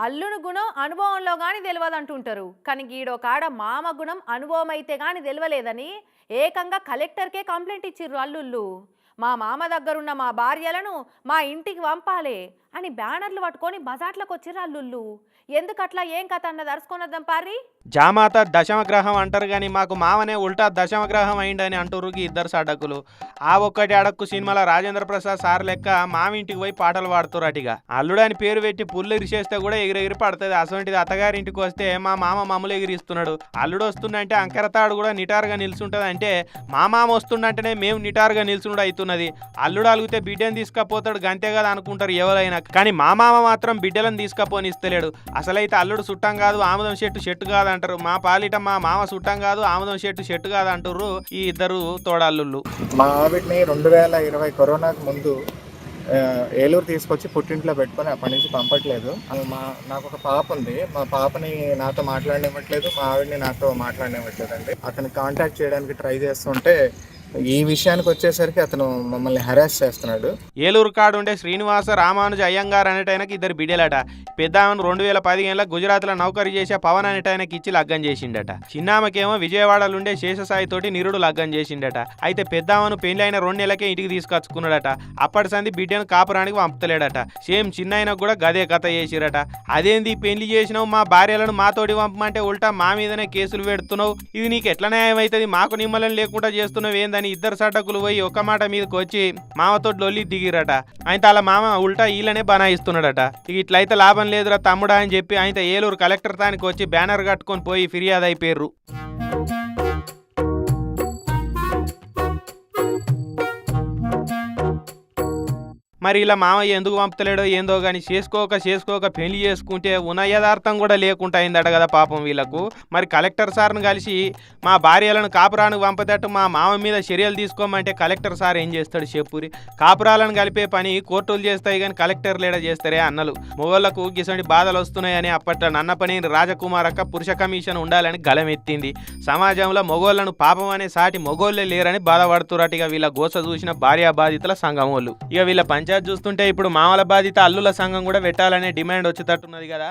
అల్లుని గుణం అనుభవంలో గాని తెలియదంటుంటారు. కానీ గీడో కాడ మామ గుణం అనుభవం అయితే గాని తెలియలేదని ఏకంగా కలెక్టర్కే కంప్లైంట్ ఇచ్చిర్రు అల్లుళ్ళు. మా మామ దగ్గరున్న మా భార్యలను మా ఇంటికి పంపాలే అని బ్యానర్లు పట్టుకొని బజార్లకు వచ్చిర్రు అల్లుళ్ళు. ఎందుకట్లా ఏం కథ అన్నది అరుచుకొనొద్దాం పారి. జామాత దశమగ్రహం అంటారు కానీ మాకు మామనే ఉల్టా దశమగ్రహం అయిందని అంటుర్రు ఇద్దరు సడకులు. ఆ ఒక్కటి అడక్కు సినిమాలో రాజేంద్ర ప్రసాద్ సార్ లెక్క మామింటికి పోయి పాటలు పాడుతురు అటిగా. అల్లుడని పేరు పెట్టి పుల్లు ఎగిరిచేస్తే కూడా ఎగిరెగిరి పడుతుంది. అసొంటిది అత్తగారింటికి వస్తే మా మామ మమ్మల్ని ఎగిరిస్తున్నాడు. అల్లుడు వస్తుందంటే అంకరతాడు కూడా నిటారుగా నిల్చుంటది. అంటే మా మామ వస్తుండంటేనే మేము నిటారుగా నిల్చుండు అవుతున్నది. అల్లుడు అలిగితే బిడ్డను తీసుకపోతాడు గంతే కదా అనుకుంటారు ఎవరైనా. కానీ మా మామ మాత్రం బిడ్డలను తీసుకపోనిస్తలేడు. అసలైతే అల్లుడు చుట్టం కాదు ఆముదం చెట్టు కాదు అంటారు. మా పాలిట మా మామ చుట్టం కాదు ఆముదం చెట్టు కాదు అంటారు ఈ ఇద్దరు తోడల్లుళ్ళు. మా ఆవిడ్ని 2020 కరోనాకు ముందు ఏలూరు తీసుకొచ్చి పుట్టింట్లో పెట్టుకొని అప్పటి నుంచి పంపట్లేదు. నాకు ఒక పాప ఉంది. మా పాపని నాతో మాట్లాడనివ్వట్లేదు, మా ఆవిడని నాతో మాట్లాడనివ్వట్లేదండి. అతను కాంటాక్ట్ చేయడానికి ట్రై చేస్తుంటే ఈ విషయానికి వచ్చేసరికి అతను మమ్మల్ని హెరాస్ చేస్తున్నాడు. ఏలూరు కాడుండే శ్రీనివాస రామానుజ అయ్యంగార్ అనేటైనకి ఇద్దరు బిడ్డలట. పెద్దామను 2015 గుజరాత్లో నౌకరీ చేసే పవన్ అనేటైనకి ఇచ్చి లగ్గం చేసిండట. చిన్నామకేమో విజయవాడలుండే శేషసాయి తోటి నిరుడు లగ్గం చేసిండట. అయితే పెద్దామను పెళ్లి అయిన 2 నెలలకే ఇంటికి తీసుకొచ్చుకున్నాడట. అప్పటి సంది బిడ్డను కాపురానికి పంపుతలేడట. సేమ్ చిన్నాయనకు కూడా గదే కథ చేసిరట. అదేంది పెళ్లి చేసినావు మా భార్యలను మాతోటి పంపమంటే ఉల్టా మా మీదనే కేసులు పెడుతున్నావు, ఇది నీకు ఎట్లా న్యాయం అవుతుంది, మాకు నిమ్మలం లేకుండా చేస్తున్నావు ఏందని ఇద్దరు సడ్డకులు పోయి ఒక మాట మీదకి వచ్చి మామతో లొల్లి దిగిరట. ఆయన అలా మామ ఉల్టా ఈలనే బనాయిస్తున్నాడట. ఇట్లయితే లాభం లేదురా తమ్ముడా అని చెప్పి ఆయన ఏలూరు కలెక్టర్ తానికి వచ్చి బ్యానర్ కట్టుకొని పోయి ఫిర్యాదు అయిపోయారు. మరి ఇలా మామయ్య ఎందుకు పంపుతలేడో ఏందో కానీ చేసుకోక పెళ్లి చేసుకుంటే ఉన్న యథార్థం కూడా లేకుండా అయిందట కదా పాపం వీళ్ళకు. మరి కలెక్టర్ సార్ను కలిసి మా భార్యలను కాపురానికి పంపదట్టు మా మామ మీద చర్యలు తీసుకోమంటే కలెక్టర్ సార్ ఏం చేస్తాడు చెప్పురి. కాపురాలను కలిపే పని కోర్టులు చేస్తాయి కానీ కలెక్టర్ లేడ చేస్తారే అన్నలు. మొగోళ్లకు గిసంటి బాధలు వస్తున్నాయని అప్పట్లో నన్న పని రాజకుమారక్క పురుష కమిషన్ ఉండాలని గలమెత్తింది. సమాజంలో మొగోళ్లను పాపం అనే సాటి మొగోళ్లే లేరని బాధపడుతున్నట్టు ఇక వీళ్ళ గోస చూసిన భార్యా బాధితుల సంఘం వాళ్ళు. ఇక వీళ్ళ పంచాయతీ చూస్తుంటే ఇప్పుడు మామల బాధిత అల్లుల సంఘం కూడా పెట్టాలనే డిమాండ్ వచ్చేటట్టున్నది కదా.